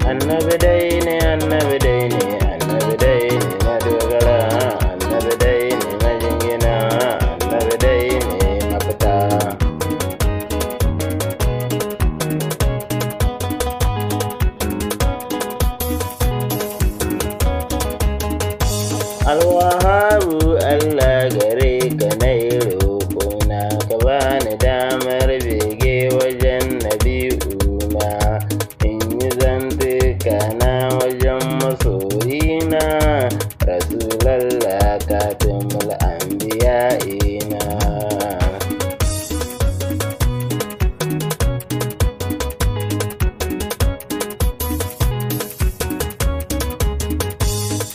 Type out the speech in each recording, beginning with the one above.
Annabi dai ne, annabi dai ne, annabi dai ne madogara, annabi dai ne majingina, annabi dai ne mafita. Alwahabu Allah gare ka na yi roƙona, ka bani damar bege wajen nabi'una, in yi zantukana wajen masoyina, Rasulallah katimul anbiya'ina.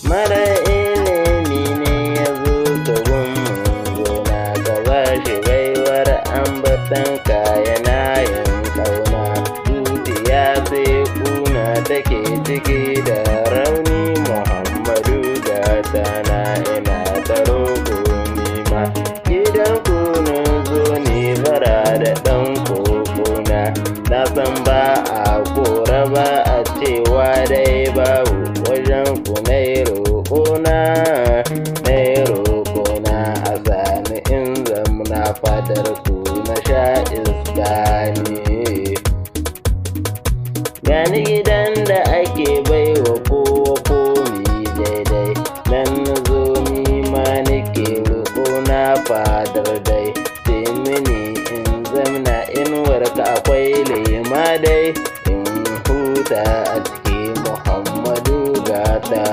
Mara ilimi ne ya zo ta gona, ka ba shi baiwar ambatan kayana yin kauna, zuciya sai kuna take ciki da rauni, Muhammadu gatana ina ta roƙo nima, gidan kunan zo ne bara da ɗan kokona, na san ba a kora ba a cewa dai babu, wajen ku na yi roƙona a sani in zamna fadar ku na sha iska ne. Gani gidan da ake baiwa kowa komi daidai, nan na zo nima nake roƙona fadar dai, sai mini in zamna inuwar ka akwai lema dai, in huta a ciki Muhammadu gata.